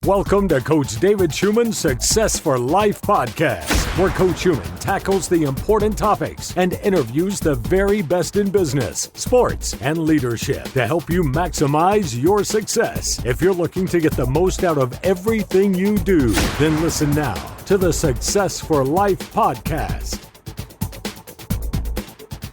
Welcome to Coach David Schuman's Success for Life podcast, where Coach Schuman tackles the important topics and interviews the very best in business, sports, and leadership to help you maximize your success. If you're looking to get the most out of everything you do, then listen now to the Success for Life podcast.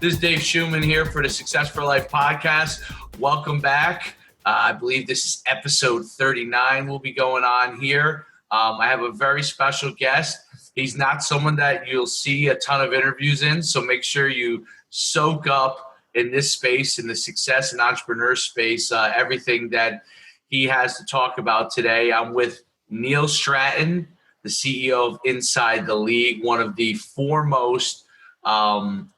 This is Dave Schuman here for the Success for Life podcast. Welcome back. I believe this is episode 39 we'll be going on here. I have a very special guest. He's not someone that you'll see a ton of interviews in, so make sure you soak up in this space, in the success and entrepreneur space, everything that he has to talk about today. I'm with Neil Stratton, the CEO of Inside the League, one of the foremost and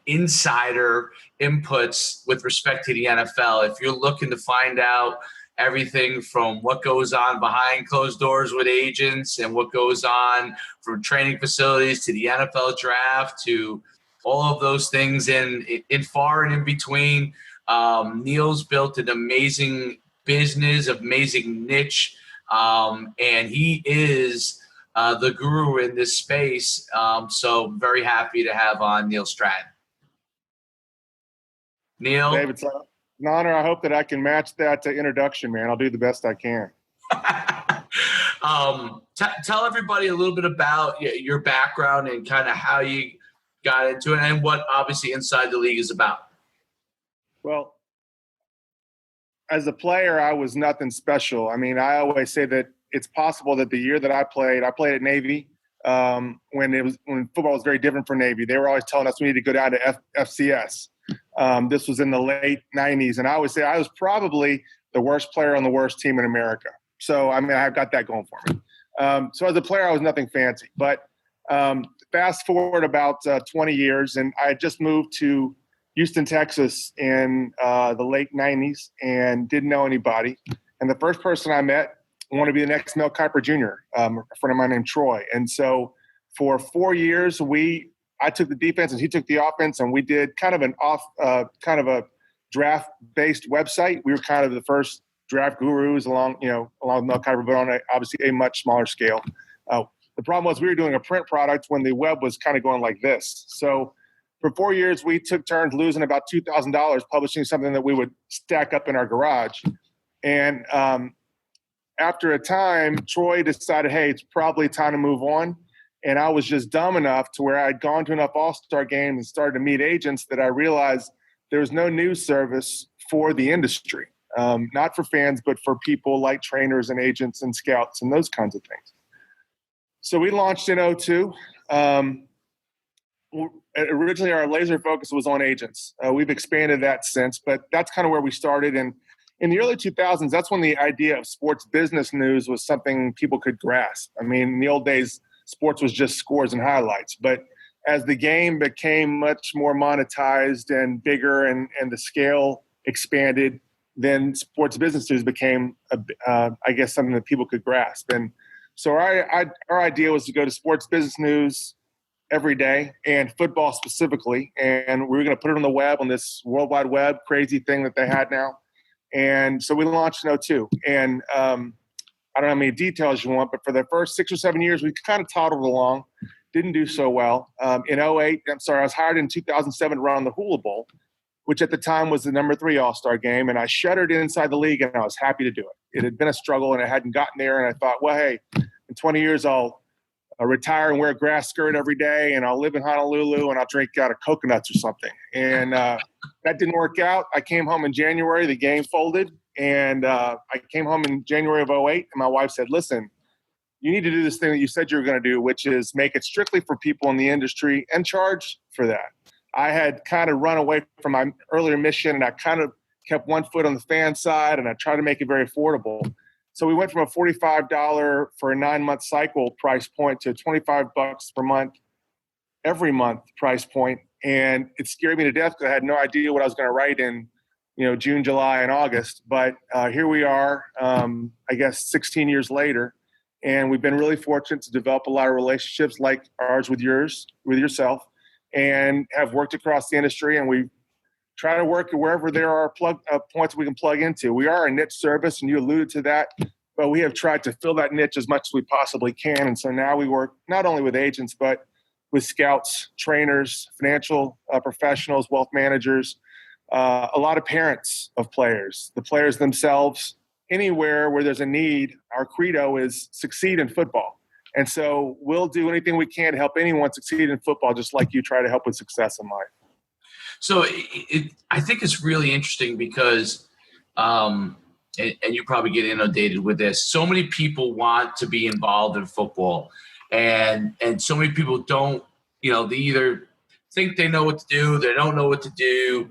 insider inputs with respect to the NFL. If you're looking to find out everything from what goes on behind closed doors with agents and what goes on from training facilities to the NFL draft to all of those things in far and in between, Neil's built an amazing business, amazing niche, and he is the guru in this space. So very happy to have on Neil Stratton. Neil? Dave, it's an honor. I hope that I can match that introduction, man. I'll do the best I can. Tell everybody a little bit about your background and kind of how you got into it and what obviously Inside the League is about. Well, as a player, I was nothing special. I mean, I always say that it's possible that the year that I played at Navy when football was very different for Navy. They were always telling us we need to go down to FCS. This was in the late 90s. And I always say I was probably the worst player on the worst team in America. So, I mean, I've got that going for me. So as a player, I was nothing fancy. But fast forward about 20 years, and I had just moved to Houston, Texas in the late 90s and didn't know anybody. And the first person I met wanted to be the next Mel Kiper Jr., a friend of mine named Troy. And so for 4 years, I took the defense and he took the offense, and we did kind of a draft-based website. We were kind of the first draft gurus along with Mel Kiper, but on obviously a much smaller scale. The problem was we were doing a print product when the web was kind of going like this. So for 4 years, we took turns losing about $2,000 publishing something that we would stack up in our garage. And after a time, Troy decided, hey, it's probably time to move on. And I was just dumb enough to where I'd gone to enough all-star games and started to meet agents that I realized there was no news service for the industry, not for fans, but for people like trainers and agents and scouts and those kinds of things. So we launched in 2002. Originally, our laser focus was on agents. We've expanded that since, but that's kind of where we started. And in the early 2000s, that's when the idea of sports business news was something people could grasp. I mean, in the old days, sports was just scores and highlights. But as the game became much more monetized and bigger and the scale expanded, then sports business news became, something that people could grasp. And so our idea was to go to sports business news every day, and football specifically. And we were going to put it on the web, on this World Wide Web crazy thing that they had now. And so we launched in 2002. And I don't know how many details you want, but for the first 6 or 7 years, we kind of toddled along, didn't do so well. In 2008, I was hired in 2007 to run the Hula Bowl, which at the time was the number 3 All-Star game. And I shuttered Inside the League, and I was happy to do it. It had been a struggle, and I hadn't gotten there. And I thought, well, hey, in 20 years, I'll retire and wear a grass skirt every day, and I'll live in Honolulu, and I'll drink out of coconuts or something. And that didn't work out. I came home in January. The game folded. And I came home in January of 2008, and my wife said, listen, you need to do this thing that you said you were going to do, which is make it strictly for people in the industry and charge for that. I had kind of run away from my earlier mission, and I kind of kept one foot on the fan side, and I tried to make it very affordable. So we went from a $45 for a 9-month cycle price point to $25 per month, every month price point. And it scared me to death because I had no idea what I was going to write in, June, July, and August. But here we are, 16 years later. And we've been really fortunate to develop a lot of relationships like ours with yourself, and have worked across the industry. And we try to work wherever there are points we can plug into. We are a niche service, and you alluded to that. but we have tried to fill that niche as much as we possibly can. And so now we work not only with agents, but with scouts, trainers, financial professionals, wealth managers, a lot of parents of players, the players themselves. Anywhere where there's a need, our credo is succeed in football. And so we'll do anything we can to help anyone succeed in football, just like you try to help with success in life. So I think it's really interesting because, and you probably get inundated with this, so many people want to be involved in football, and so many people don't, they either think they know what to do, they don't know what to do.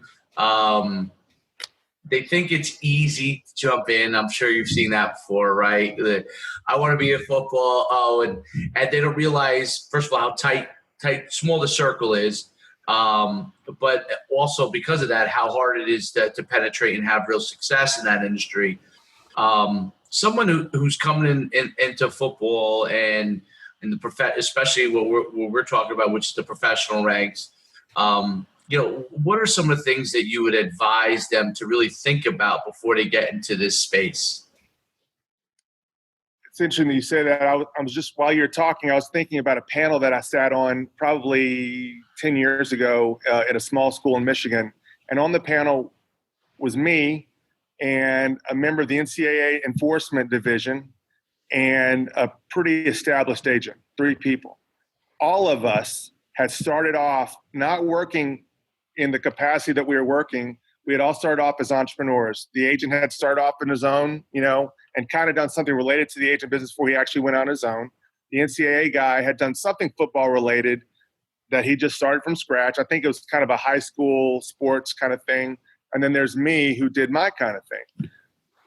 They think it's easy to jump in. I'm sure you've seen that before, right? I want to be in football. And they don't realize, first of all, how tight, small the circle is. But also because of that, how hard it is to penetrate and have real success in that industry. Someone who's coming into football and in the especially what we're talking about, which is the professional ranks. What are some of the things that you would advise them to really think about before they get into this space? It's interesting that you say that. I was just, while you're talking, I was thinking about a panel that I sat on probably 10 years ago at a small school in Michigan. And on the panel was me and a member of the NCAA enforcement division and a pretty established agent, 3 people. All of us had started off not working in the capacity that we were working. We had all started off as entrepreneurs. The agent had started off in his own, and kind of done something related to the agent business before he actually went on his own. The NCAA guy had done something football related that he just started from scratch. I think it was kind of a high school sports kind of thing. And then there's me who did my kind of thing.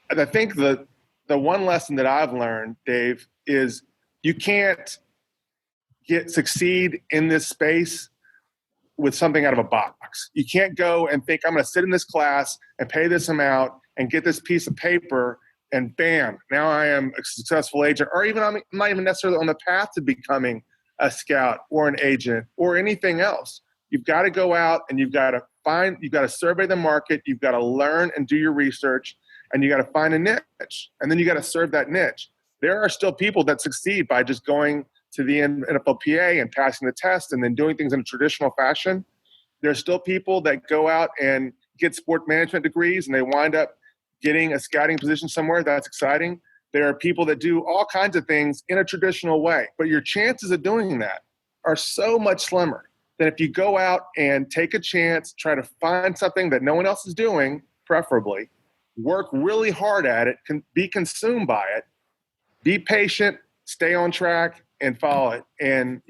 And I think the one lesson that I've learned, Dave, is you can't succeed in this space with something out of a box. You can't go and think, I'm going to sit in this class and pay this amount and get this piece of paper and bam, now I am a successful agent. Or even I'm not even necessarily on the path to becoming a scout or an agent or anything else. You've got to go out and you've got to survey the market. You've got to learn and do your research, and you got to find a niche, and then you got to serve that niche. There are still people that succeed by just going to the NFLPA and passing the test and then doing things in a traditional fashion. There are still people that go out and get sport management degrees and they wind up getting a scouting position somewhere. That's exciting. There are people that do all kinds of things in a traditional way, but your chances of doing that are so much slimmer than if you go out and take a chance, try to find something that no one else is doing, preferably, work really hard at it, be consumed by it, be patient, stay on track, and follow it. And,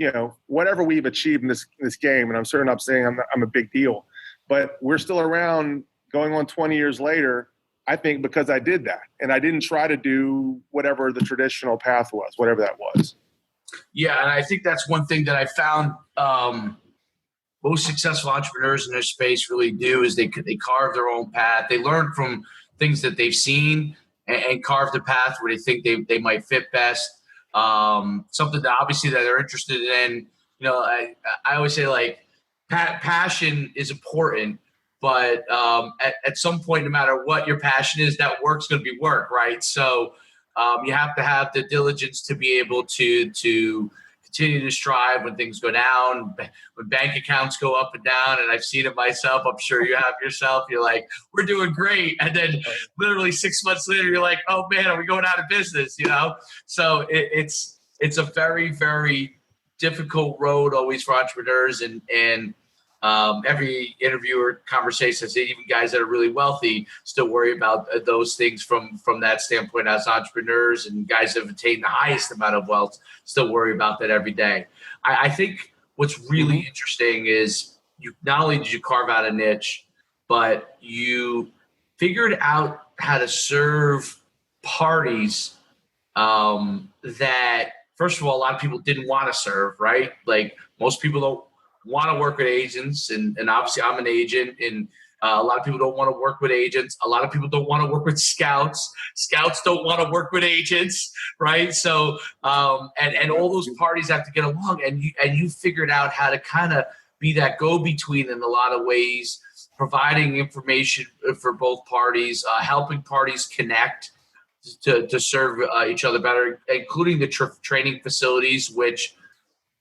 whatever we've achieved in this game, and I'm certainly not saying I'm a big deal, but we're still around going on 20 years later, I think, because I did that. And I didn't try to do whatever the traditional path was, whatever that was. Yeah, and I think that's one thing that I found most successful entrepreneurs in their space really do is they carve their own path. They learn from things that they've seen and carve the path where they think they might fit best. Something that obviously that they're interested in. I always say, like, passion is important, but at some point, no matter what your passion is, that work's going to be work, right? So you have to have the diligence to be able to continue to strive when things go down, when bank accounts go up and down. And I've seen it myself. I'm sure you have yourself. You're like, we're doing great. And then literally 6 months later, you're like, oh man, are we going out of business? So it's a very, very difficult road always for entrepreneurs. And every interviewer conversation, even guys that are really wealthy still worry about those things from that standpoint as entrepreneurs, and guys that have attained the highest amount of wealth still worry about that every day. I think what's really interesting is you not only did you carve out a niche, but you figured out how to serve parties that, first of all, a lot of people didn't want to serve, right? Like, most people don't want to work with agents, and obviously I'm an agent, and a lot of people don't want to work with agents. A lot of people don't want to work with scouts. Scouts don't want to work with agents, right? So and all those parties have to get along, and you figured out how to kind of be that go-between in a lot of ways, providing information for both parties, helping parties connect. to serve each other better, including the training facilities, which,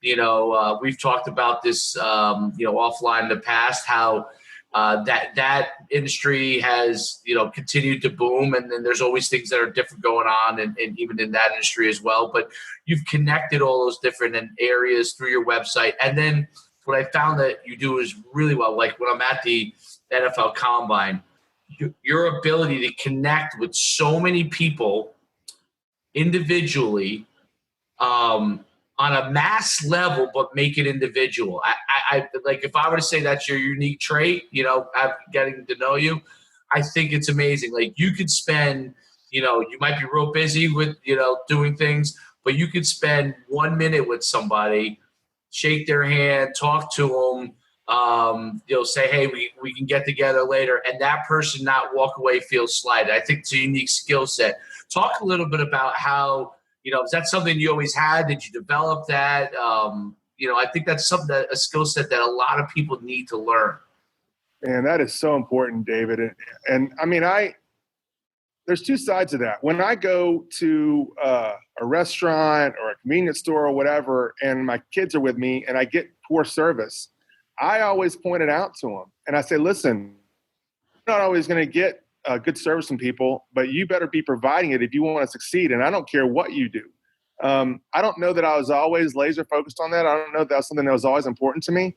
we've talked about this, offline in the past, how that industry has, continued to boom. And then there's always things that are different going on and even in that industry as well. But you've connected all those different areas through your website. And then what I found that you do is really well, like when I'm at the NFL Combine, your ability to connect with so many people individually, on a mass level, but make it individual. I like, if I were to say that's your unique trait, getting to know you, I think it's amazing. Like, you could spend, you might be real busy with, doing things, but you could spend 1 minute with somebody, shake their hand, talk to them, say, hey, we can get together later, and that person not walk away, feel slighted. I think it's a unique skill set. Talk a little bit about how, is that something you always had? Did you develop that? I think that's something a skill set that a lot of people need to learn. Man, that is so important, David. And I mean, there's two sides of that. When I go to a restaurant or a convenience store or whatever, and my kids are with me and I get poor service, I always point it out to them. And I say, listen, you're not always going to get good service from people, but you better be providing it if you want to succeed. And I don't care what you do. I don't know that I was always laser focused on that. I don't know that was something that was always important to me,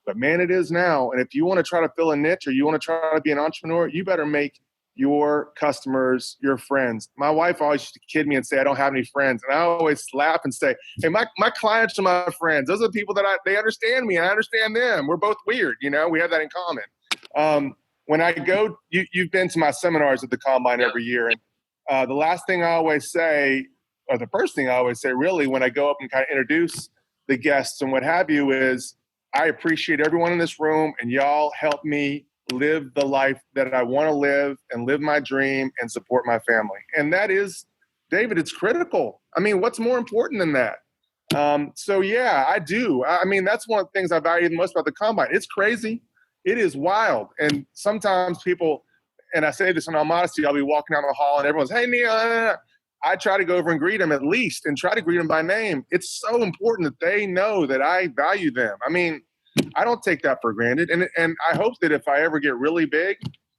but man, it is now. And if you want to try to fill a niche or you want to try to be an entrepreneur, you better make your customers your friends. My wife always used to kid me and say, I don't have any friends. And I always laugh and say, hey, my clients are my friends. Those are the people that they understand me and I understand them. We're both weird. We have that in common. When I go, you've been to my seminars at the Combine every year. And the last thing I always say, or the first thing I always say really when I go up and kind of introduce the guests and what have you is, I appreciate everyone in this room and y'all help me live the life that I want to live and live my dream and support my family. And that is, David, it's critical. I mean, what's more important than that? So yeah, I do. I mean, that's one of the things I value the most about the Combine. It's crazy. It is wild. And sometimes people, and I say this in all modesty, I'll be walking down the hall and everyone's, hey, Neil. I try to go over and greet them at least and try to greet them by name. It's so important that they know that I value them. I mean, I don't take that for granted. And I hope that if I ever get really big,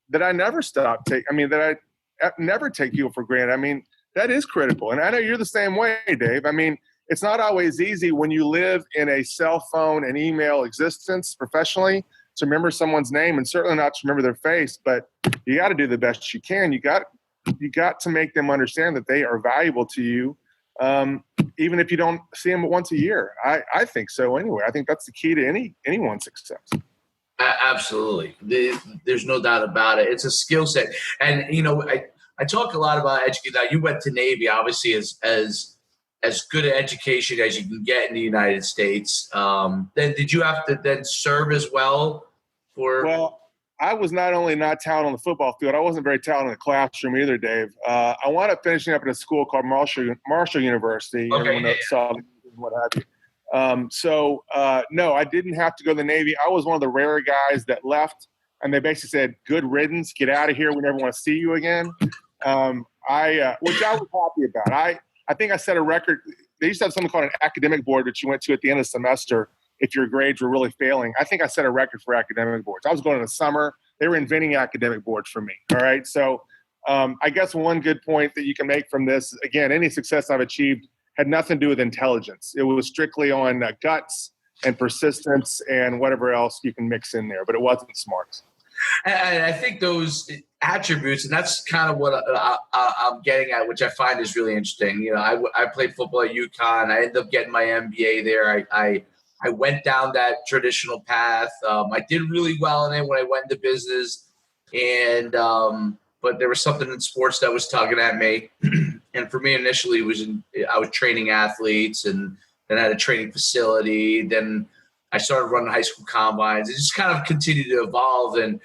that I never that I never take people for granted. I mean, that is critical. And I know you're the same way, Dave. I mean, it's not always easy when you live in a cell phone and email existence professionally to remember someone's name and certainly not to remember their face, but you got to do the best you can. You got to make them understand that they are valuable to you, even if you don't see them once a year. I think so anyway. I think that's the key to anyone's success. Absolutely. There's no doubt about it. It's a skill set. And, I talk a lot about education. Now, you went to Navy, obviously, as good an education as you can get in the United States. Then did you have to then serve as well? Well, I was not only not talented on the football field, I wasn't very talented in the classroom either, Dave. I wound up finishing up at a school called Marshall University. Okay. Saw what have you. No, I didn't have to go to the Navy. I was one of the rare guys that left, and they basically said, good riddance, get out of here. We never want to see you again, which I was happy about. I think I set a record. They used to have something called an academic board that you went to at the end of the semester if your grades were really failing. I think I set a record for academic boards. I was going in the summer. They were inventing academic boards for me. All right. So I guess one good point that you can make from this, again, any success I've achieved had nothing to do with intelligence. It was strictly on guts and persistence and whatever else you can mix in there, but it wasn't smarts. And I think those attributes, and that's kind of what I'm getting at, which I find is really interesting. I played football at UConn. I ended up getting my MBA there. I went down that traditional path. I did really well in it when I went into business, and but there was something in sports that was tugging at me. And for me, initially, I was training athletes, and then I had a training facility. Then I started running high school combines. It just kind of continued to evolve. And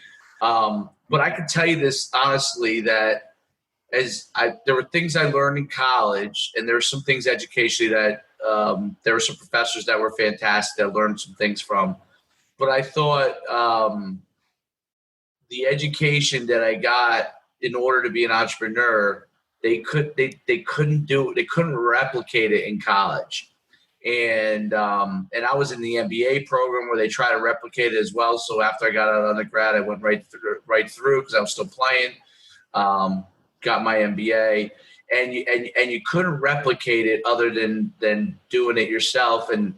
but I can tell you this honestly, that there were things I learned in college, and there were some things educationally that there were some professors that were fantastic that I learned some things from. But I thought the education that I got in order to be an entrepreneur they couldn't do it. They couldn't replicate it in college. And I was in the MBA program where they try to replicate it as well. So after I got out of undergrad, I went right through because I was still playing. Got my MBA, and you couldn't replicate it other than doing it yourself. And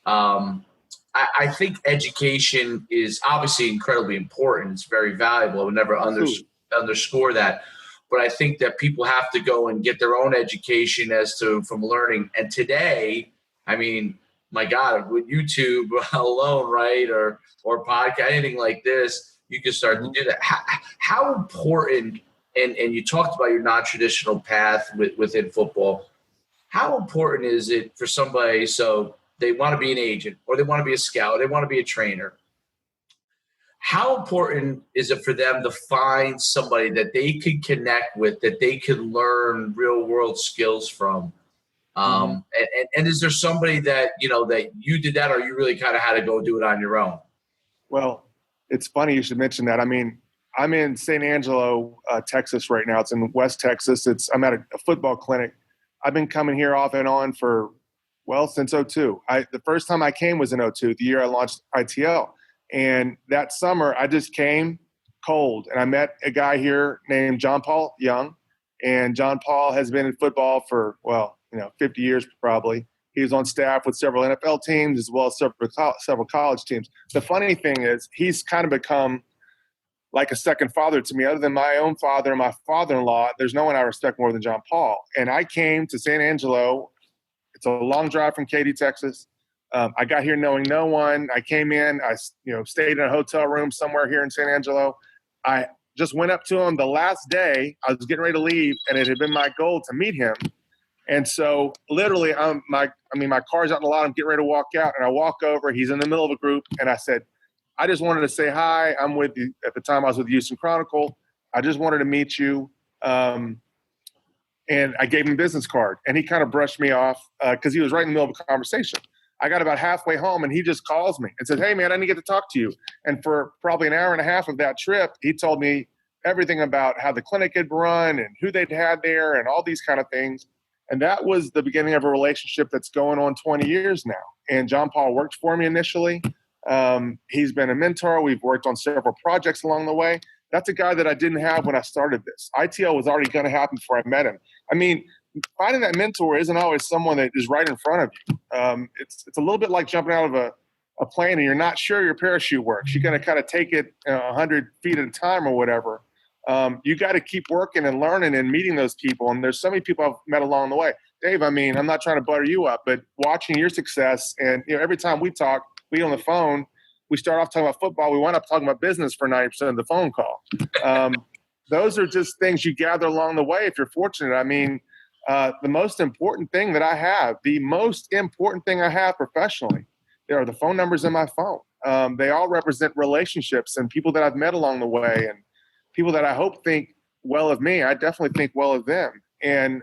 I think education is obviously incredibly important. It's very valuable. I would never underscore that. But I think that people have to go and get their own education from learning. And today, I mean, my God, with YouTube alone, right, or podcast, anything like this, you can start to do that. How important, and you talked about your non-traditional path within football, how important is it for somebody, so they want to be an agent or they want to be a scout, they want to be a trainer, how important is it for them to find somebody that they can connect with, that they can learn real world skills from? And is there somebody that, that you did that, or you really kind of had to go do it on your own? Well, it's funny you should mention that. I mean, I'm in San Angelo, Texas right now. It's in West Texas. I'm at a football clinic. I've been coming here off and on since 2002. The first time I came was in 2002, the year I launched ITL. And that summer, I just came cold. And I met a guy here named John Paul Young. And John Paul has been in football for, 50 years probably. He was on staff with several NFL teams as well as several college teams. The funny thing is he's kind of become like a second father to me. Other than my own father and my father-in-law, there's no one I respect more than John Paul. And I came to San Angelo. It's a long drive from Katy, Texas. I got here knowing no one. I came in, I stayed in a hotel room somewhere here in San Angelo. I just went up to him the last day. I was getting ready to leave, and it had been my goal to meet him. And so literally my car's out in the lot. I'm getting ready to walk out, and I walk over. He's in the middle of a group, and I said, I just wanted to say hi. I'm with you. At the time I was with the Houston Chronicle. I just wanted to meet you. And I gave him a business card, and he kind of brushed me off because he was right in the middle of a conversation. I got about halfway home, and he just calls me and says, hey, man, I didn't get to talk to you. And for probably an hour and a half of that trip, he told me everything about how the clinic had run and who they'd had there and all these kind of things. And that was the beginning of a relationship that's going on 20 years now. And John Paul worked for me initially. He's been a mentor. We've worked on several projects along the way. That's a guy that I didn't have when I started this. ITL was already going to happen before I met him. I mean, finding that mentor isn't always someone that is right in front of you. It's a little bit like jumping out of a plane and you're not sure your parachute works. You're going to kind of take it 100 feet at a time or whatever. You got to keep working and learning and meeting those people. And there's so many people I've met along the way. Dave, I mean, I'm not trying to butter you up, but watching your success and every time we talk, we on the phone, we start off talking about football. We wind up talking about business for 90% of the phone call. Those are just things you gather along the way if you're fortunate. I mean, the most important thing that I have, professionally, are the phone numbers in my phone. They all represent relationships and people that I've met along the way and people that I hope think well of me. I definitely think well of them. And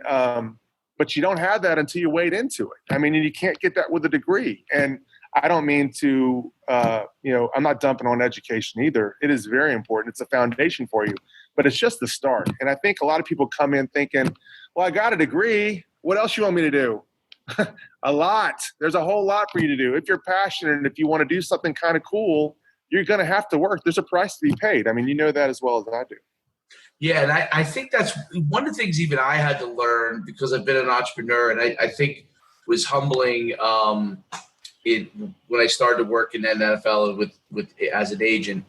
but you don't have that until you wade into it. I mean, you can't get that with a degree. And I don't mean to, I'm not dumping on education either. It is very important. It's a foundation for you, but it's just the start. And I think a lot of people come in thinking, well, I got a degree. What else you want me to do? A lot. There's a whole lot for you to do. If you're passionate and if you want to do something kind of cool, you're going to have to work. There's a price to be paid. I mean, you know that as well as I do. Yeah, and I think that's one of the things even I had to learn because I've been an entrepreneur, and I think was humbling when I started to work in the NFL with as an agent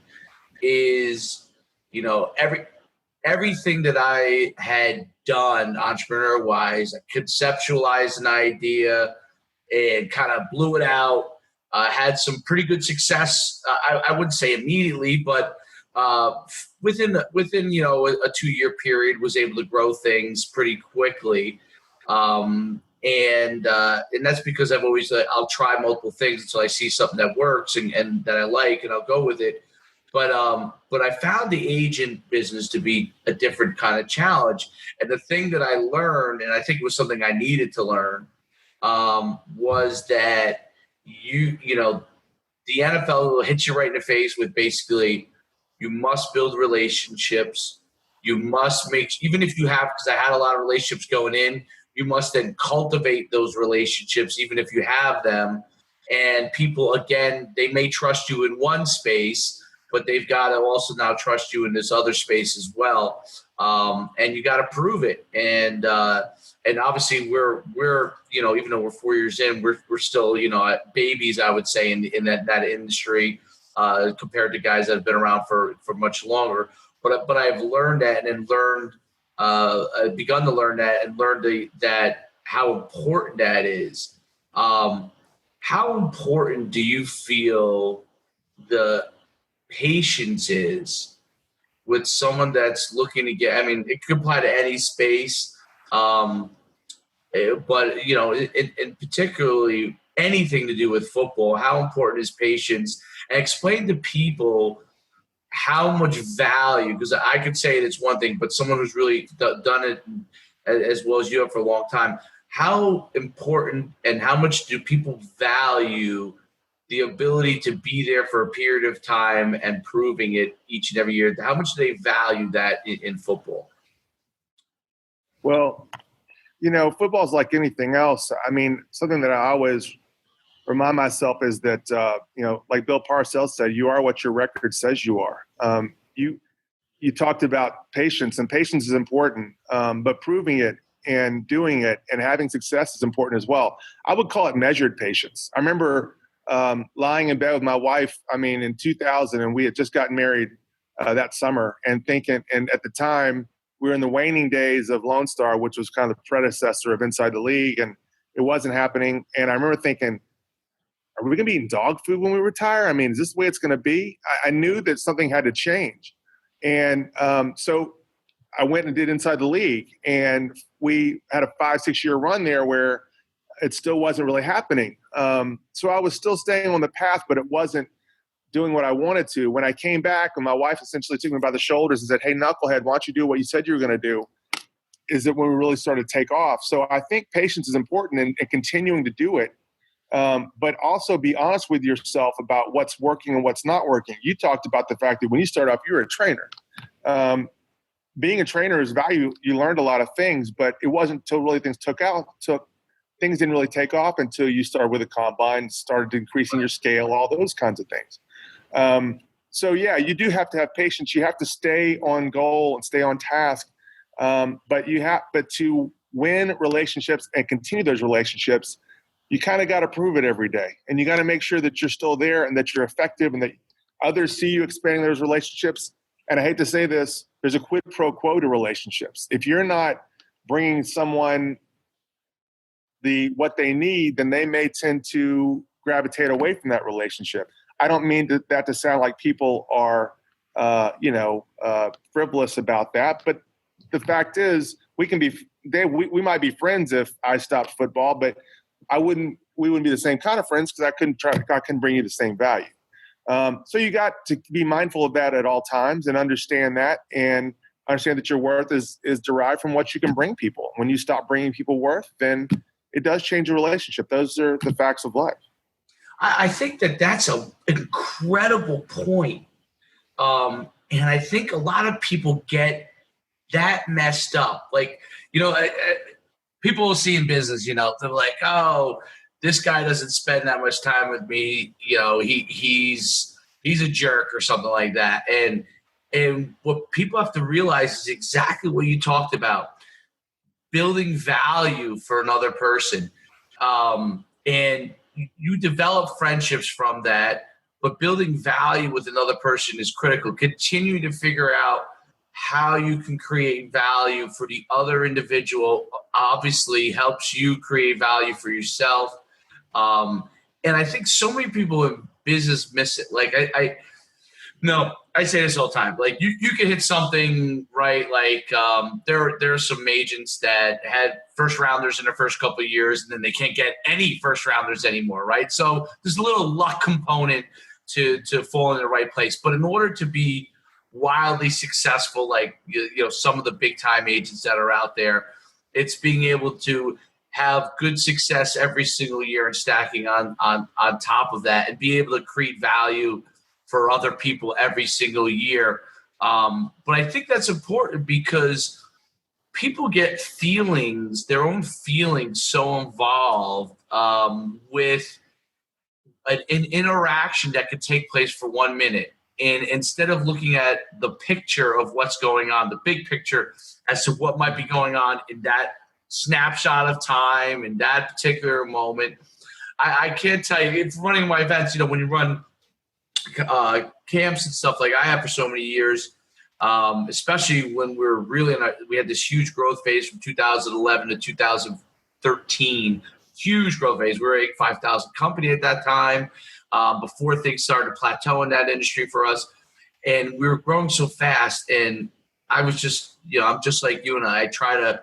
is, everything that I had done entrepreneur-wise, I conceptualized an idea and kind of blew it out. Had some pretty good success. I wouldn't say immediately, but within a 2-year period, was able to grow things pretty quickly. And that's because I've always I'll try multiple things until I see something that works and that I like, and I'll go with it. But I found the agent business to be a different kind of challenge. And the thing that I learned, and I think it was something I needed to learn, was that the NFL will hit you right in the face with basically you must build relationships. You must even if you have, because I had a lot of relationships going in, you must then cultivate those relationships, even if you have them. And people, again, they may trust you in one space, but they've got to also now trust you in this other space as well. And you got to prove it. And obviously we're even though we're 4 years in, we're still babies, I would say, in that industry compared to guys that have been around for much longer. But I've learned that I've begun to learn that and learned that how important that is. How important do you feel the patience is with someone that's looking to get? I mean, it could apply to any space, but in particularly anything to do with football. How important is patience? And explain to people how much value, because I could say it's one thing, but someone who's really done it as well as you have for a long time, how important and how much do people value the ability to be there for a period of time and proving it each and every year? How much do they value that in football? Well, football is like anything else. I mean, something that I always remind myself is that, like Bill Parcells said, you are what your record says you are. You talked about patience, and patience is important, but proving it and doing it and having success is important as well. I would call it measured patience. I remember lying in bed with my wife, in 2000, and we had just gotten married that summer, and at the time we were in the waning days of Lone Star, which was kind of the predecessor of Inside the League, and it wasn't happening. And I remember thinking, are we going to be eating dog food when we retire? Is this the way it's going to be? I knew that something had to change. And so I went and did Inside the League, and we had a 5-6 year run there where it still wasn't really happening. So I was still staying on the path, but it wasn't doing what I wanted to. When I came back, and my wife essentially took me by the shoulders and said, "Hey, knucklehead, why don't you do what you said you were going to do?" is that when we really started to take off. So I think patience is important and continuing to do it. But also be honest with yourself about what's working and what's not working. You talked about the fact that when you start off, you're a trainer. Being a trainer is value. You learned a lot of things, but it wasn't until really things things didn't really take off until you started with a combine, started increasing your scale, all those kinds of things. So yeah, you do have to have patience. You have to stay on goal and stay on task. But to win relationships and continue those relationships, you kind of got to prove it every day, and you got to make sure that you're still there and that you're effective and that others see you expanding those relationships. And I hate to say this, there's a quid pro quo to relationships. If you're not bringing someone what they need, then they may tend to gravitate away from that relationship. I don't mean that to sound like people are, frivolous about that, but the fact is, we might be friends if I stopped football, but we wouldn't be the same kind of friends because I couldn't bring you the same value. So you got to be mindful of that at all times and understand that, and understand that your worth is derived from what you can bring people. When you stop bringing people worth, then it does change a relationship. Those are the facts of life. I think that's an incredible point. And I think a lot of people get that messed up. Like, people will see in business, they're like, oh, this guy doesn't spend that much time with me. He's a jerk or something like that. And what people have to realize is exactly what you talked about, building value for another person. And you develop friendships from that, but building value with another person is critical. Continue to figure out how you can create value for the other individual obviously helps you create value for yourself. And I think so many people in business miss it. Like I say this all the time. Like you can hit something right. Like there are some agents that had first rounders in their first couple of years, and then they can't get any first rounders anymore, right? So there's a little luck component to fall in the right place. But in order to be wildly successful, like some of the big time agents that are out there, it's being able to have good success every single year and stacking on top of that, and be able to create value for other people every single year. But I think that's important because people get their own feelings so involved with an interaction that could take place for 1 minute. And instead of looking at the picture of what's going on, the big picture as to what might be going on in that snapshot of time, in that particular moment, I can't tell you, if running my events, when you run camps and stuff like I have for so many years, especially when we're really we had this huge growth phase from 2011 to 2013, huge growth phase. We were a 5,000 company at that time, before things started to plateau in that industry for us. And we were growing so fast. And I was just, I'm just like you and I try to,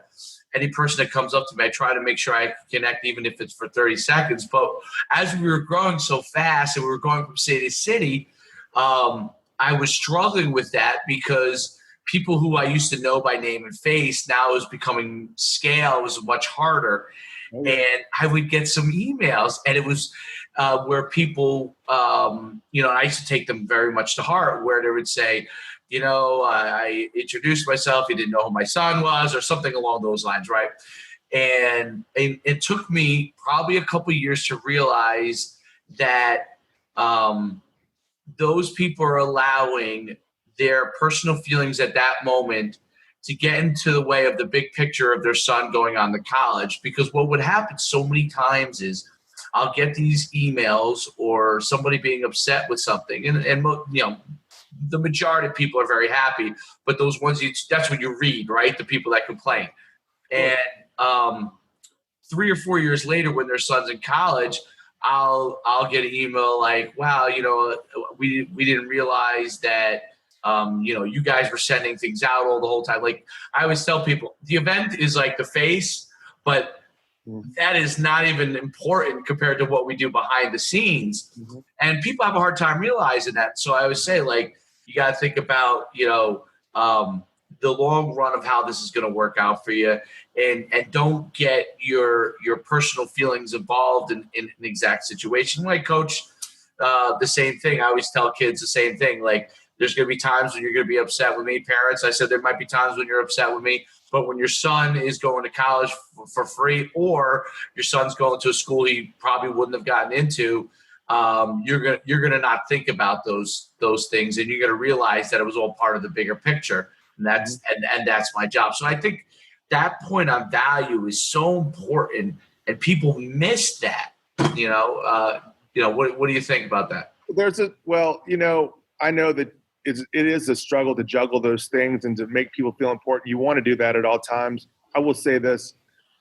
any person that comes up to me, I try to make sure I connect, even if it's for 30 seconds. But as we were growing so fast and we were going from city to city, I was struggling with that because people who I used to know by name and face now is becoming scale. It was much harder. Oh, yeah. And I would get some emails, and it was where people, and I used to take them very much to heart, where they would say, I introduced myself, you didn't know who my son was, or something along those lines, right? And it took me probably a couple of years to realize that those people are allowing their personal feelings at that moment to get into the way of the big picture of their son going on to college. Because what would happen so many times is I'll get these emails or somebody being upset with something, and the majority of people are very happy, but those ones, that's what you read, right? The people that complain. And 3 or 4 years later, when their son's in college, I'll get an email like, wow, we didn't realize that, you guys were sending things out all the whole time. Like I always tell people, the event is like the face, but that is not even important compared to what we do behind the scenes. Mm-hmm. And people have a hard time realizing that. So I always say, like, you got to think about, the long run of how this is going to work out for you, and don't get your personal feelings involved in an exact situation. Like coach, the same thing. I always tell kids the same thing. Like, there's going to be times when you're going to be upset with me. Parents, I said, there might be times when you're upset with me, but when your son is going to college for free, or your son's going to a school he probably wouldn't have gotten into, you're gonna not think about those things, and you're gonna realize that it was all part of the bigger picture, and that's my job. So I think that point on value is so important, and people miss that. What do you think about that? I know that it is a struggle to juggle those things and to make people feel important. You want to do that at all times. I will say this.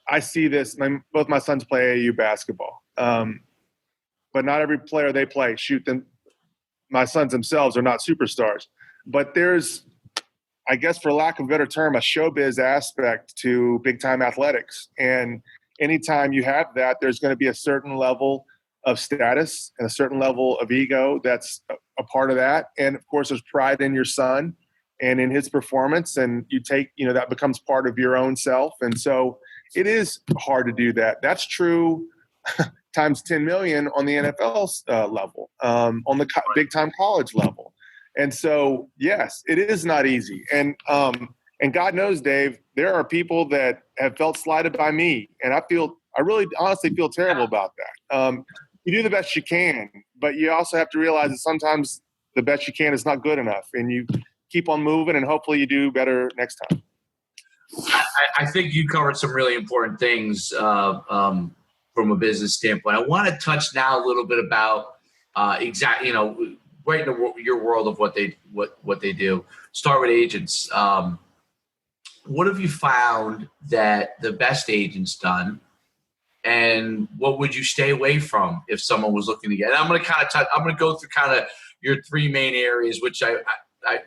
I see this. Both my sons play AAU basketball. But not every player they play my sons themselves are not superstars. But there's, I guess for lack of a better term, a showbiz aspect to big-time athletics. And anytime you have that, there's going to be a certain level of status and a certain level of ego that's a part of that. And, of course, there's pride in your son and in his performance. And you take, that becomes part of your own self. And so it is hard to do that. That's true times 10 million on the NFL level, on the big-time college level. And so, yes, it is not easy. And God knows, Dave, there are people that have felt slighted by me. And I really honestly feel terrible about that. You do the best you can, but you also have to realize that sometimes the best you can is not good enough. And you keep on moving, and hopefully you do better next time. I think you covered some really important things from a business standpoint. I want to touch now a little bit about right in your world of what they do. Start with agents. What have you found that the best agents done, and what would you stay away from if someone was looking to get? And I'm going to go through kind of your three main areas, which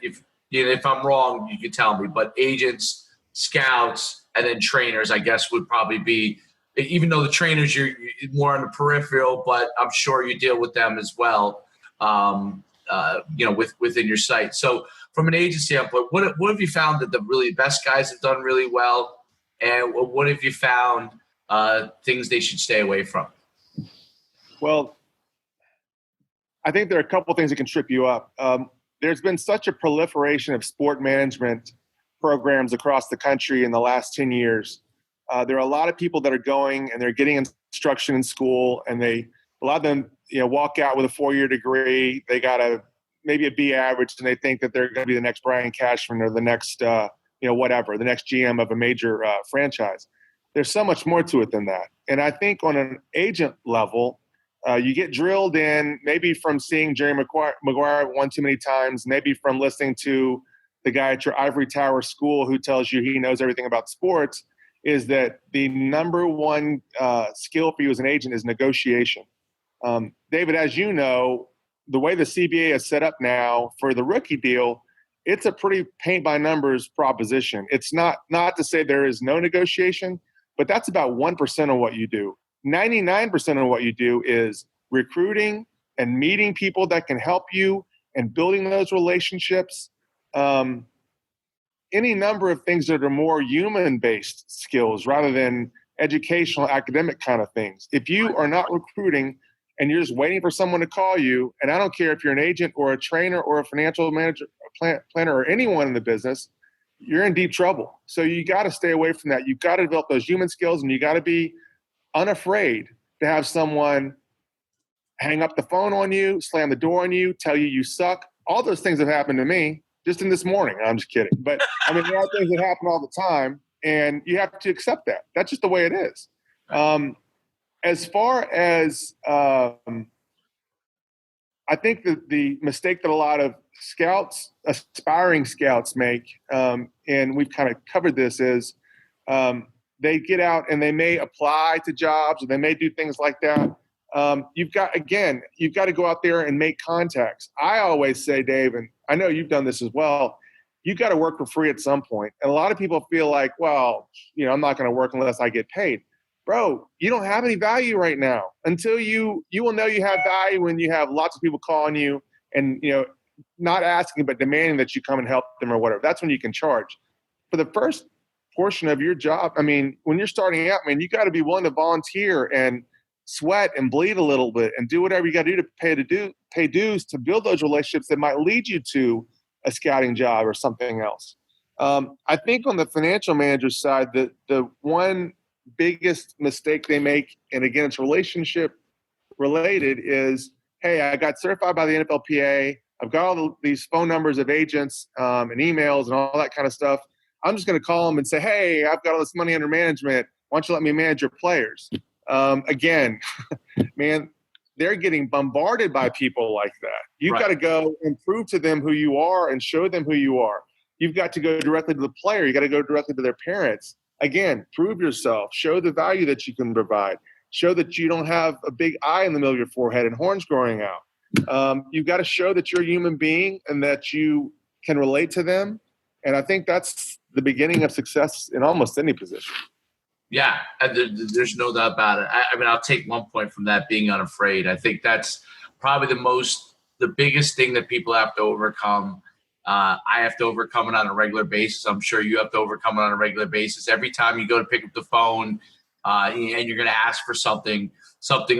if I'm wrong, you can tell me. But agents, scouts, and then trainers, I guess, would probably be. Even though the trainers, you're more on the peripheral, but I'm sure you deal with them as well, within your site. So from an agent standpoint, what have you found that the really best guys have done really well? And what have you found things they should stay away from? Well, I think there are a couple of things that can trip you up. there's been such a proliferation of sport management programs across the country in the last 10 years. There are a lot of people that are going and they're getting instruction in school, and a lot of them, walk out with a 4-year degree. They got maybe a B average, and they think that they're going to be the next Brian Cashman or the next, the next GM of a major franchise. There's so much more to it than that. And I think on an agent level, you get drilled in, maybe from seeing Jerry Maguire one too many times, maybe from listening to the guy at your ivory tower school who tells you he knows everything about sports, is that the number one skill for you as an agent is negotiation. David, as you know, the way the CBA is set up now for the rookie deal, it's a pretty paint by numbers proposition. It's not to say there is no negotiation, but that's about 1% of what you do. 99% of what you do is recruiting and meeting people that can help you and building those relationships. Any number of things that are more human-based skills rather than educational, academic kind of things. If you are not recruiting and you're just waiting for someone to call you, and I don't care if you're an agent or a trainer or a financial manager, planner, or anyone in the business, you're in deep trouble. So you got to stay away from that. You've got to develop those human skills, and you got to be unafraid to have someone hang up the phone on you, slam the door on you, tell you you suck. All those things have happened to me just in this morning. I'm just kidding. But, there are things that happen all the time, and you have to accept that. That's just the way it is. As far as I think that the mistake that a lot of scouts, aspiring scouts make, and we've kind of covered this, is they get out and they may apply to jobs or they may do things like that. You've got to go out there and make contacts. I always say, Dave, and I know you've done this as well, you've got to work for free at some point. And a lot of people feel like, well, I'm not going to work unless I get paid. Bro, you don't have any value right now. Until you will know you have value when you have lots of people calling you and, not asking but demanding that you come and help them or whatever. That's when you can charge. For the first portion of your job, when you're starting out, you got to be willing to volunteer and sweat and bleed a little bit and do whatever you got to do to pay dues to build those relationships that might lead you to a scouting job or something else. I think on the financial manager side, the one biggest mistake they make, and again, it's relationship related, is, hey, I got certified by the NFLPA. I've got all these phone numbers of agents and emails and all that kind of stuff. I'm just going to call them and say, hey, I've got all this money under management. Why don't you let me manage your players? Again, man, they're getting bombarded by people like that. You've got to go and prove to them who you are and show them who you are. You've got to go directly to the player. You got to go directly to their parents. Again, prove yourself. Show the value that you can provide. Show that you don't have a big eye in the middle of your forehead and horns growing out. You've got to show that you're a human being and that you can relate to them. And I think that's the beginning of success in almost any position. Yeah, there's no doubt about it. I'll take one point from that, being unafraid. I think that's probably the biggest thing that people have to overcome. I have to overcome it on a regular basis. I'm sure you have to overcome it on a regular basis. Every time you go to pick up the phone and you're going to ask for something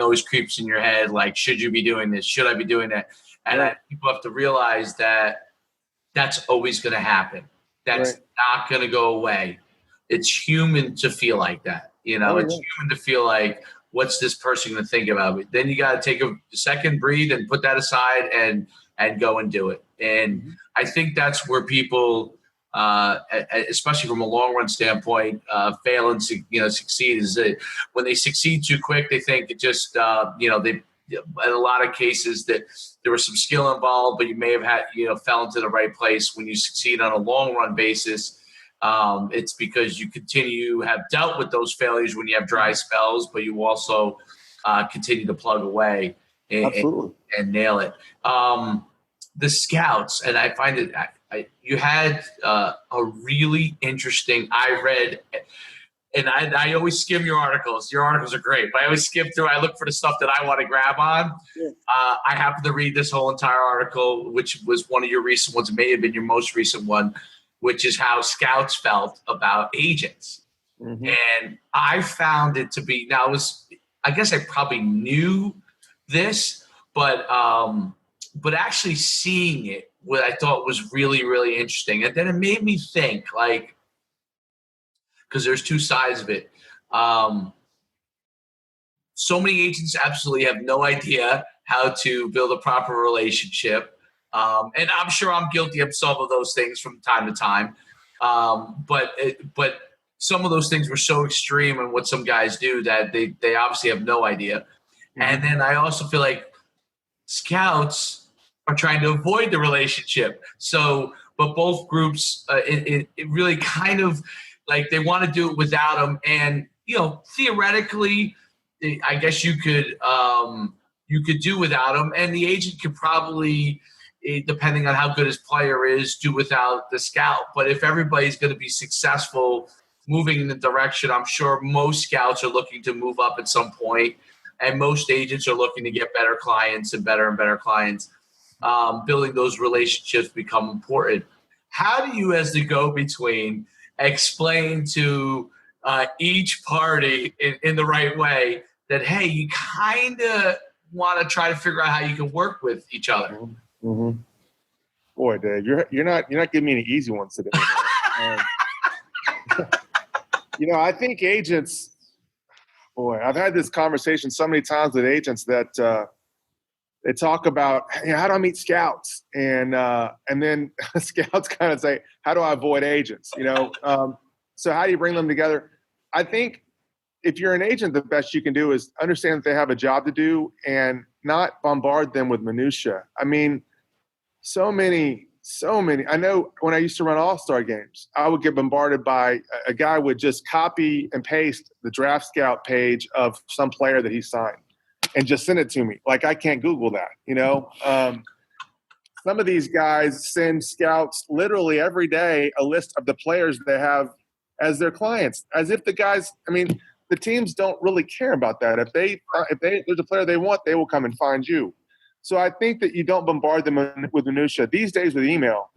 always creeps in your head, like, should you be doing this? Should I be doing that? And people have to realize that that's always going to happen. That's not going to go away. It's human to feel like that. It's human to feel like, what's this person going to think about me? Then you got to take a second, breathe, and put that aside and go and do it. And I think that's where people, especially from a long run standpoint, fail and succeed. Is that when they succeed too quick, they think it just they. In a lot of cases that there was some skill involved, but you may have had fell into the right place. When you succeed on a long run basis, it's because you have dealt with those failures when you have dry spells, but you also continue to plug away and nail it. The scouts, and I find it, you had a really interesting, I read, and I always skim your articles. Your articles are great, but I always skim through. I look for the stuff that I want to grab on. Yeah. I happened to read this whole entire article, which was one of your recent ones. It may have been your most recent one, which is how scouts felt about agents. Mm-hmm. And I found it to be, I guess I probably knew this, but actually seeing it what I thought was really, really interesting. And then it made me think, like, because there's two sides of it. So many agents absolutely have no idea how to build a proper relationship. And I'm sure I'm guilty of some of those things from time to time. But some of those things were so extreme in what some guys do that they obviously have no idea. Mm-hmm. And then I also feel like scouts are trying to avoid the relationship. So, but both groups, it really kind of like they want to do it without them. And, theoretically, I guess you could do without him, and the agent could probably, depending on how good his player is, do without the scout. But if everybody's going to be successful moving in the direction, I'm sure most scouts are looking to move up at some point, and most agents are looking to get better clients and better clients. Building those relationships become important. How do you, as the go-between, explain to each party in the right way that, hey, you kind of want to try to figure out how you can work with each other? Mm-hmm. Boy, Dave, you're not giving me any easy ones today. I think agents. Boy, I've had this conversation so many times with agents that they talk about, hey, how do I meet scouts, and then scouts kind of say, how do I avoid agents? So how do you bring them together? I think if you're an agent, the best you can do is understand that they have a job to do and not bombard them with minutia. I mean, so many. I know when I used to run all-star games, I would get bombarded by a guy would just copy and paste the draft scout page of some player that he signed and just send it to me. Like, I can't Google that, Some of these guys send scouts literally every day a list of the players they have as their clients, as if the guys – the teams don't really care about that. If there's a player they want, they will come and find you. So I think that you don't bombard them with minutia. These days with email,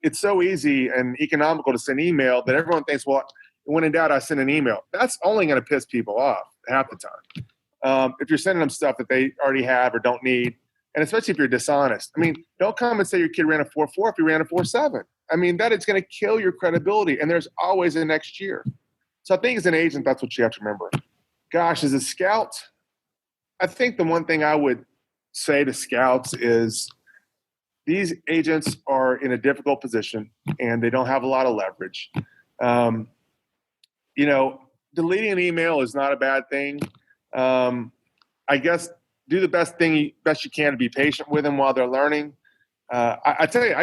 it's so easy and economical to send email that everyone thinks, well, when in doubt, I send an email. That's only going to piss people off half the time. If you're sending them stuff that they already have or don't need, and especially if you're dishonest. Don't come and say your kid ran a 4.4 if you ran a 4.7. That is going to kill your credibility, and there's always a next year. So I think as an agent, that's what you have to remember. Gosh, as a scout, I think the one thing I would say to scouts is these agents are in a difficult position and they don't have a lot of leverage. Deleting an email is not a bad thing. I guess do the best you can to be patient with them while they're learning. I tell you,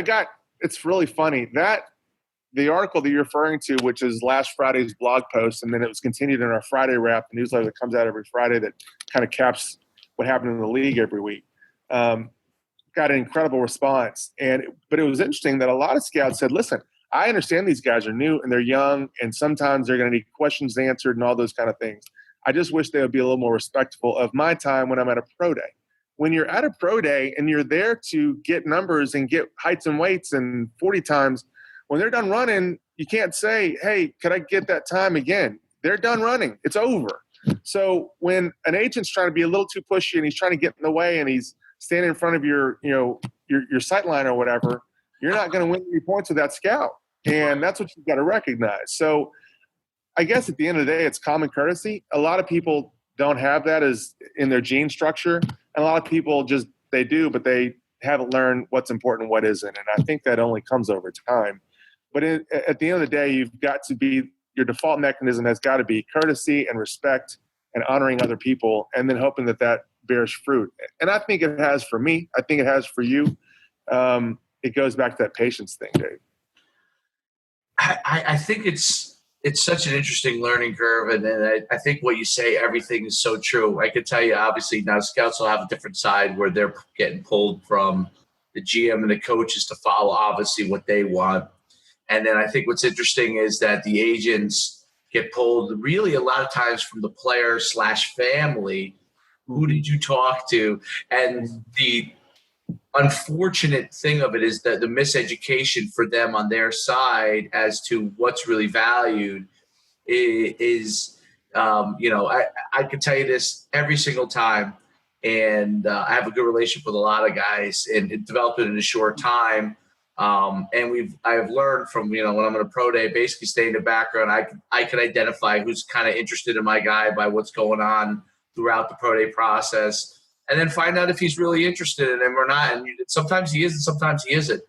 it's really funny that the article that you're referring to, which is last Friday's blog post, and then it was continued in our Friday wrap, the newsletter that comes out every Friday that kind of caps what happened in the league every week, got an incredible response. But it was interesting that a lot of scouts said, listen, I understand these guys are new and they're young, and sometimes they're going to need questions answered and all those kind of things. I just wish they would be a little more respectful of my time when I'm at a pro day. When you're at a pro day and you're there to get numbers and get heights and weights and 40 times, when they're done running, you can't say, hey, could I get that time again? They're done running. It's over. So when an agent's trying to be a little too pushy and he's trying to get in the way and he's standing in front of your sight line or whatever, you're not going to win any points with that scout. And that's what you've got to recognize. So I guess at the end of the day, it's common courtesy. A lot of people don't have that as in their gene structure. And a lot of people they do, but they haven't learned what's important and what isn't. And I think that only comes over time. But at the end of the day, you've got to be your default mechanism has got to be courtesy and respect and honoring other people, and then hoping that bears fruit. And I think it has for me. I think it has for you. It goes back to that patience thing, Dave. I think it's such an interesting learning curve, and I think what you say, everything is so true. I could tell you, obviously, now scouts will have a different side where they're getting pulled from the GM and the coaches to follow, obviously, what they want. And then I think what's interesting is that the agents get pulled really a lot of times from the player/family. Who did you talk to? And the unfortunate thing of it is that the miseducation for them on their side as to what's really valued is I could tell you this every single time. And I have a good relationship with a lot of guys, and it developed it in a short time. And I have learned from, when I'm on a pro day, basically stay in the background. I can identify who's kind of interested in my guy by what's going on throughout the pro day process, and then find out if he's really interested in him or not. And sometimes he is, and sometimes he isn't.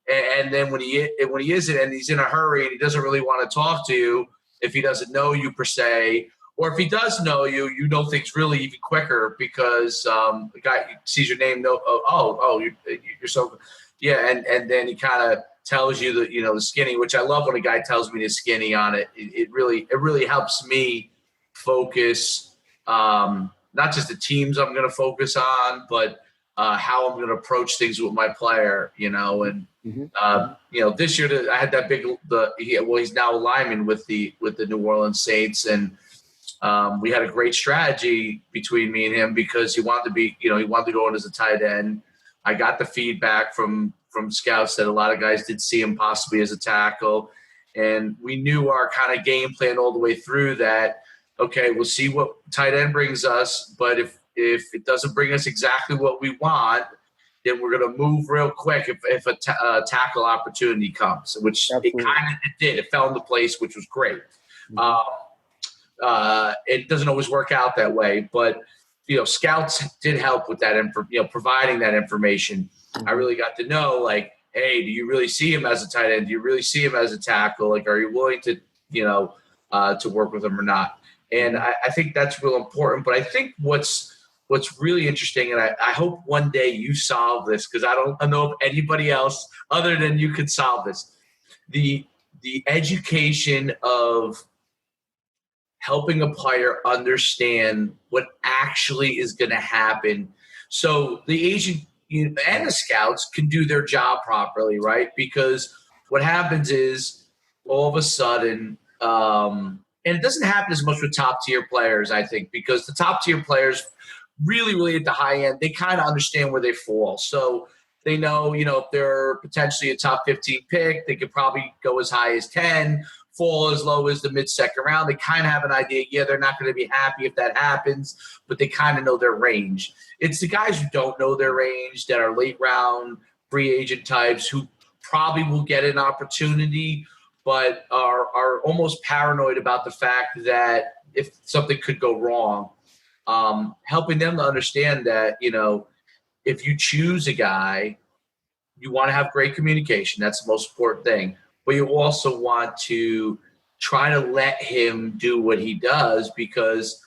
And then when he isn't, and he's in a hurry and he doesn't really want to talk to you, if he doesn't know you per se, or if he does know you, you know things really even quicker because the guy sees your name. You're so, yeah, and then he kind of tells you that the skinny, which I love when a guy tells me the skinny on it. It really helps me focus, not just the teams I'm going to focus on, but how I'm going to approach things with my player. This year I had that he's now a lineman with the New Orleans Saints, and we had a great strategy between me and him because he wanted to go in as a tight end. I got the feedback from scouts that a lot of guys did see him possibly as a tackle, and we knew our kind of game plan all the way through that. Okay, we'll see what tight end brings us, but if it doesn't bring us exactly what we want, then we're going to move real quick if a tackle opportunity comes, which Absolutely. It did. It fell into place, which was great. Mm-hmm. It doesn't always work out that way, but scouts did help with that, providing that information. Mm-hmm. I really got to know, like, hey, do you really see him as a tight end? Do you really see him as a tackle? Like, are you willing to to work with him or not? And I think that's real important. But I think what's really interesting, and I hope one day you solve this, because I don't know if anybody else other than you could solve this. The education of helping a player understand what actually is going to happen, so the agent and the scouts can do their job properly, right? Because what happens is all of a sudden, and it doesn't happen as much with top-tier players, I think, because the top-tier players really, really at the high end, they kind of understand where they fall. So they know, if they're potentially a top 15 pick, they could probably go as high as 10, fall as low as the mid-second round. They kind of have an idea, they're not going to be happy if that happens, but they kind of know their range. It's the guys who don't know their range that are late-round free agent types who probably will get an opportunity, but are almost paranoid about the fact that if something could go wrong. Helping them to understand that, if you choose a guy, you want to have great communication. That's the most important thing. But you also want to try to let him do what he does, because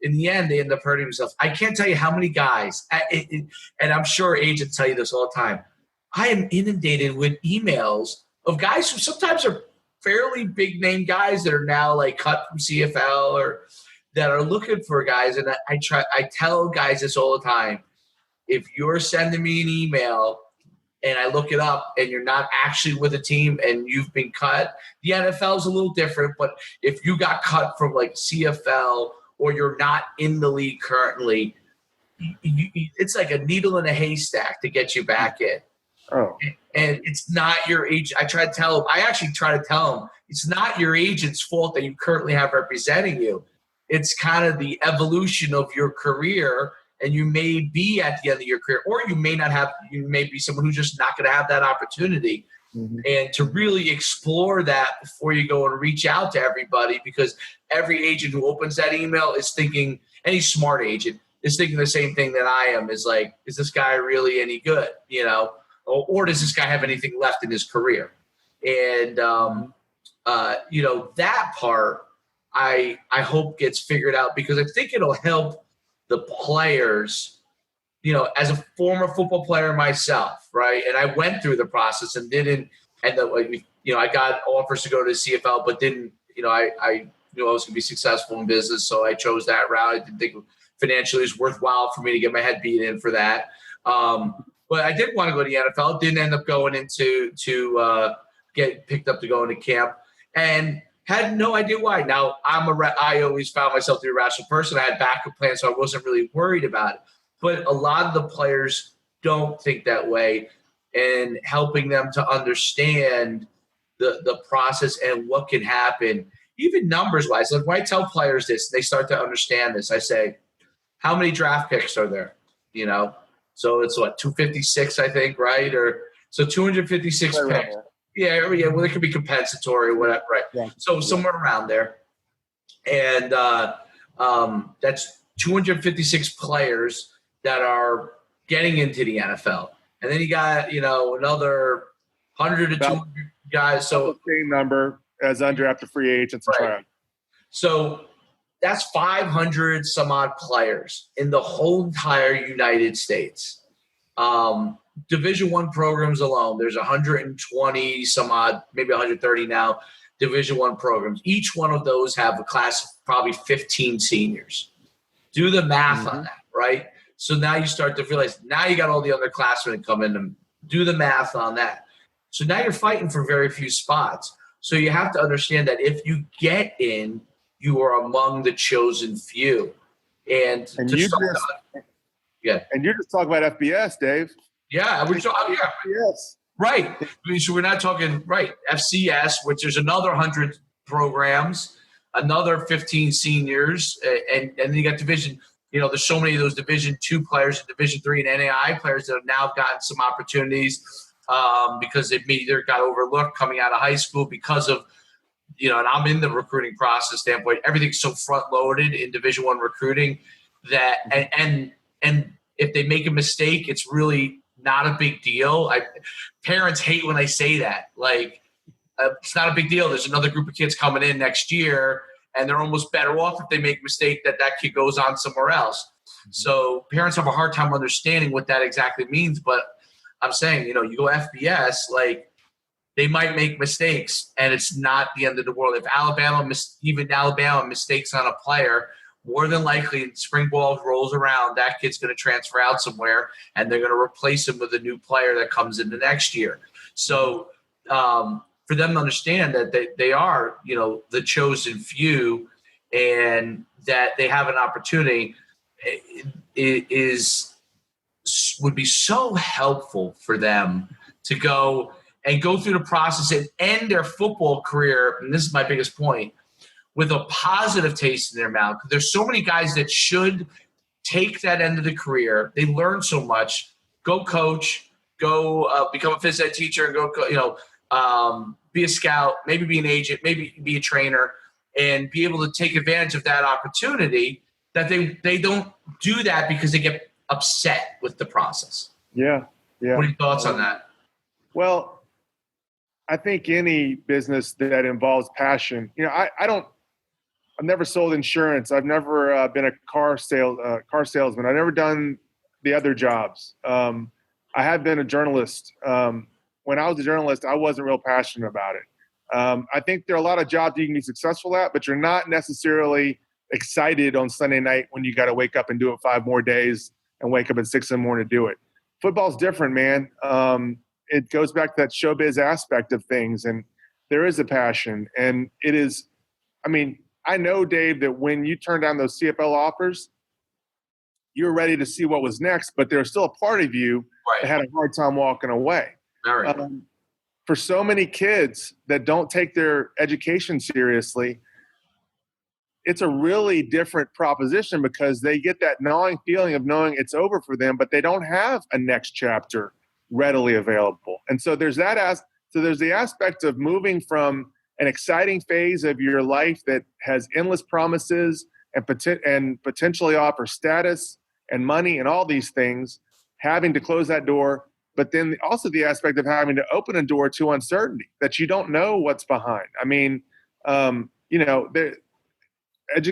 in the end, they end up hurting themselves. I can't tell you how many guys, and I'm sure agents tell you this all the time, I am inundated with emails of guys who sometimes are fairly big name guys that are now like cut from CFL or that are looking for guys. And I tell guys this all the time. If you're sending me an email and I look it up and you're not actually with a team and you've been cut, the NFL is a little different. But if you got cut from like CFL or you're not in the league currently, it's like a needle in a haystack to get you back in. Oh. And it's not your agent. I actually try to tell them it's not your agent's fault that you currently have representing you. It's kind of the evolution of your career, and you may be at the end of your career, or you may not have. You may be someone who's just not going to have that opportunity. Mm-hmm. And to really explore that before you go and reach out to everybody, because every agent who opens that email is thinking, any smart agent is thinking the same thing that I am, is like, is this guy really any good? Or does this guy have anything left in his career? And that part, I hope gets figured out, because I think it'll help the players, as a former football player myself, right? And I went through the process and didn't end up I got offers to go to the CFL, but didn't, I knew I was going to be successful in business. So I chose that route. I didn't think financially it was worthwhile for me to get my head beat in for that. But I did want to go to the NFL. Didn't end up going into get picked up to go into camp, and had no idea why. Now, I always found myself to be a rational person. I had backup plans, so I wasn't really worried about it. But a lot of the players don't think that way, and helping them to understand the process and what can happen, even numbers-wise. Like when I tell players this, they start to understand this. I say, how many draft picks are there? So it's what, 256, I think, right? Or so 256 Right picks. Yeah. Well, it could be compensatory, whatever, right? Yeah. So somewhere around there, and that's 256 players that are getting into the NFL, and then you got another 100 to 200 guys. So the same number as undrafted free agents and tryouts. So that's 500 some odd players in the whole entire United States. Division I programs alone, there's 120 some odd, maybe 130 now, Division I programs. Each one of those have a class of probably 15 seniors. Do the math on that, right? So now you start to realize, now you got all the underclassmen come in and do the math on that. So now you're fighting for very few spots. So you have to understand that if you get in, you are among the chosen few. And you're just talking about FBS, Dave. Yeah, we're talking FBS. Right. I mean, so we're not talking FCS, which there's another 100 programs, another 15 seniors, and then you got division. There's so many of those Division II players, Division III, and NAI players that have now gotten some opportunities because they've either got overlooked coming out of high school because of, and I'm in the recruiting process standpoint. Everything's so front loaded in Division I recruiting that, and if they make a mistake, it's really not a big deal. Parents hate when I say that. Like, it's not a big deal. There's another group of kids coming in next year, and they're almost better off if they make a mistake that kid goes on somewhere else. So parents have a hard time understanding what that exactly means. But I'm saying, you go FBS, like, they might make mistakes, and it's not the end of the world. If Alabama mistakes on a player, more than likely, spring ball rolls around, that kid's going to transfer out somewhere, and they're going to replace him with a new player that comes in the next year. So for them to understand that they are, the chosen few, and that they have an opportunity, would be so helpful for them to go through the process and end their football career. And this is my biggest point, with a positive taste in their mouth. There's so many guys that should take that end of the career. They learn so much. Go coach, go become a phys ed teacher, and go, be a scout, maybe be an agent, maybe be a trainer, and be able to take advantage of that opportunity. That they don't do that because they get upset with the process. Yeah. What are your thoughts on that? Well, I think any business that involves passion, I've never sold insurance. I've never been a car salesman. I've never done the other jobs. I have been a journalist. When I was a journalist, I wasn't real passionate about it. I think there are a lot of jobs you can be successful at, but you're not necessarily excited on Sunday night when you got to wake up and do it 5 more days and wake up at 6 in the morning to do it. Football's different, man. It goes back to that showbiz aspect of things, and there is a passion. And it is, I know, Dave, that when you turn down those CFL offers, you're ready to see what was next, but there's still a part of you that had a hard time walking away. For so many kids that don't take their education seriously, it's a really different proposition because they get that gnawing feeling of knowing it's over for them, but they don't have a next chapter readily available. And so there's there's the aspect of moving from an exciting phase of your life that has endless promises and potentially offer status and money and all these things, having to close that door, but then also the aspect of having to open a door to uncertainty that you don't know what's behind.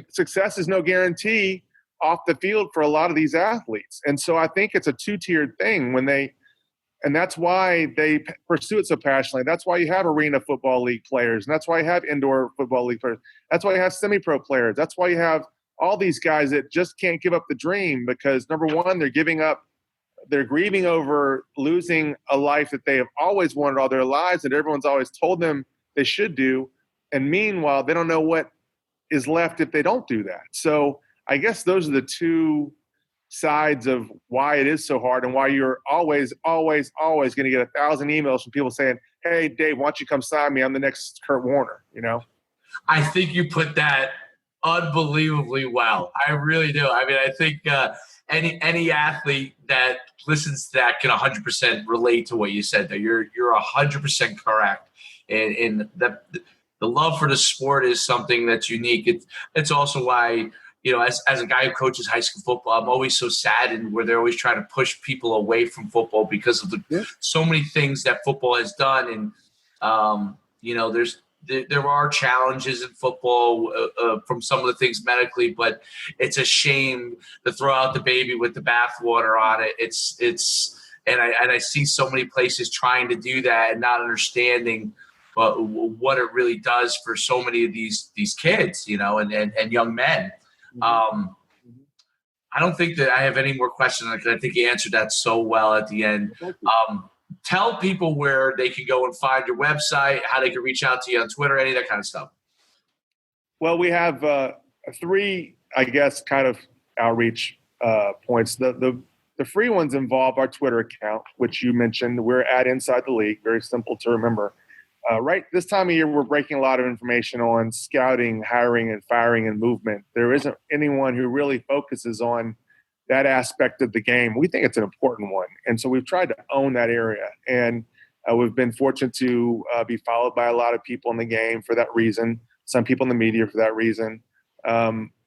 Success is no guarantee off the field for a lot of these athletes. And so I think it's a 2-tiered thing and that's why they pursue it so passionately. That's why you have arena football league players, and that's why you have indoor football league players. That's why you have semi-pro players. That's why you have all these guys that just can't give up the dream because, number one, they're grieving over losing a life that they have always wanted all their lives, that everyone's always told them they should do. And meanwhile, they don't know what is left if they don't do that. So I guess those are the two sides of why it is so hard and why you're always going to get 1,000 emails from people saying, "Hey, Dave, why don't you come sign me? I'm the next Kurt Warner," I think you put that unbelievably well. I really do. I mean, I think any athlete that listens to that can 100% relate to what you said there. You're 100% correct. And the love for the sport is something that's unique. It's also why, as a guy who coaches high school football, I'm always so saddened where they're always trying to push people away from football because of so many things that football has done. And, there are challenges in football from some of the things medically, but it's a shame to throw out the baby with the bathwater on it. And I see so many places trying to do that and not understanding what it really does for so many of these kids, and young men. I don't think that I have any more questions. I think you answered that so well at the end. Tell people where they can go and find your website, how they can reach out to you on Twitter, any of that kind of stuff. Well, we have 3, I guess, kind of outreach points. The free ones involve our Twitter account, which you mentioned. We're at Inside the League. Very simple to remember. Right this time of year, we're breaking a lot of information on scouting, hiring, and firing and movement. There isn't anyone who really focuses on that aspect of the game. We think it's an important one. And so we've tried to own that area. And we've been fortunate to be followed by a lot of people in the game for that reason, some people in the media for that reason.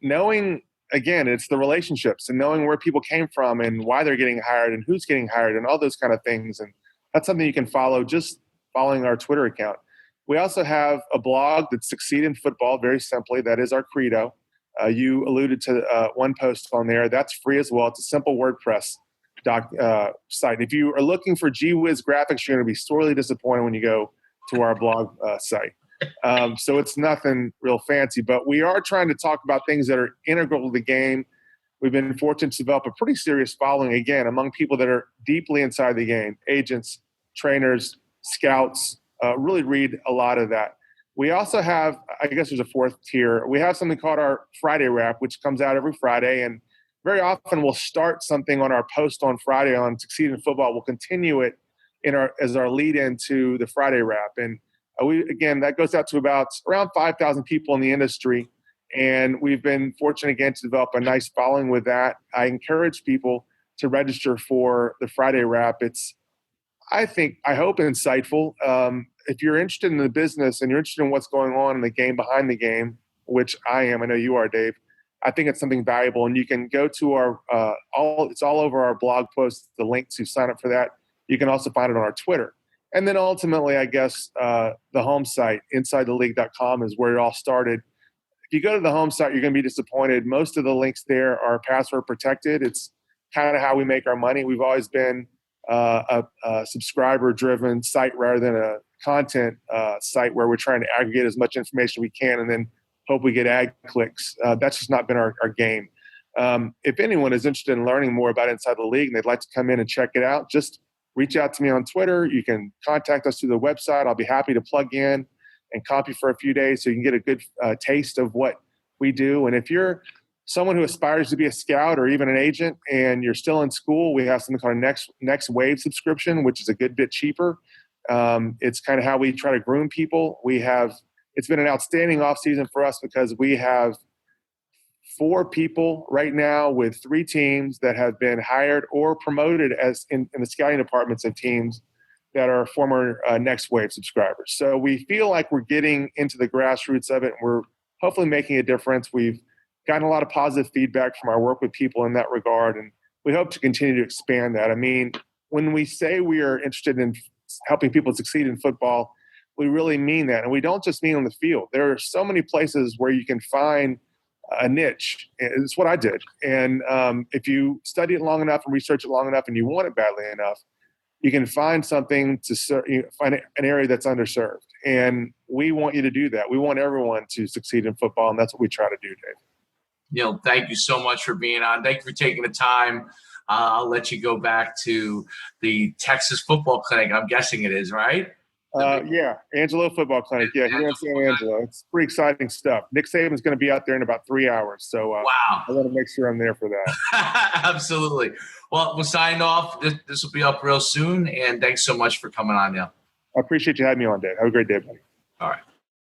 Knowing, again, it's the relationships and knowing where people came from and why they're getting hired and who's getting hired and all those kind of things. And that's something you can follow just following our Twitter account. We also have a blog that's Succeed in Football, very simply. That is our credo. You alluded to one post on there. That's free as well. It's a simple WordPress site. If you are looking for gee whiz graphics, you're going to be sorely disappointed when you go to our blog site. So it's nothing real fancy, but we are trying to talk about things that are integral to the game. We've been fortunate to develop a pretty serious following, again, among people that are deeply inside the game, agents, trainers, scouts, really read a lot of that. We also have, I guess there's a 4th tier. We have something called our Friday Wrap, which comes out every Friday. And very often we'll start something on our post on Friday on Succeed in Football. We'll continue it as our lead into the Friday Wrap. And that goes out to around 5,000 people in the industry. And we've been fortunate again to develop a nice following with that. I encourage people to register for the Friday Wrap. It's, I hope, insightful. If you're interested in the business and you're interested in what's going on in the game behind the game, which I am, I know you are, Dave, I think it's something valuable. And you can go to our, it's all over our blog post, the link to sign up for that. You can also find it on our Twitter. And then ultimately, I guess, the home site, InsideTheLeague.com, is where it all started. If you go to the home site, you're going to be disappointed. Most of the links there are password protected. It's kind of how we make our money. We've always been a subscriber-driven site rather than a content site where we're trying to aggregate as much information we can and then hope we get ad clicks. That's just not been our game. If anyone is interested in learning more about Inside the League and they'd like to come in and check it out, just reach out to me on Twitter. You can contact us through the website. I'll be happy to plug in and comp you for a few days so you can get a good taste of what we do. And if you're someone who aspires to be a scout or even an agent and you're still in school, we have something called a next wave subscription, which is a good bit cheaper. It's kind of how we try to groom people. It's been an outstanding off season for us because we have 4 people right now with 3 teams that have been hired or promoted as in the scouting departments of teams that are former Next Wave subscribers. So we feel like we're getting into the grassroots of it. And we're hopefully making a difference. We've gotten a lot of positive feedback from our work with people in that regard, and we hope to continue to expand that. I mean, when we say we are interested in helping people succeed in football, we really mean that. And we don't just mean on the field. There are so many places where you can find a niche. It's what I did. And if you study it long enough and research it long enough and you want it badly enough, you can find something find an area that's underserved. And we want you to do that. We want everyone to succeed in football, and that's what we try to do, Dave. Neil, thank you so much for being on. Thank you for taking the time. I'll let you go back to the Texas Football Clinic. I'm guessing it is, right? Yeah, Angelo Football Clinic. Yeah, here in San Angelo. It's pretty exciting stuff. Nick Saban's going to be out there in about 3 hours. So wow. I want to make sure I'm there for that. Absolutely. Well, we'll sign off. This will be up real soon. And thanks so much for coming on, Neil. I appreciate you having me on, Dave. Have a great day, buddy. All right.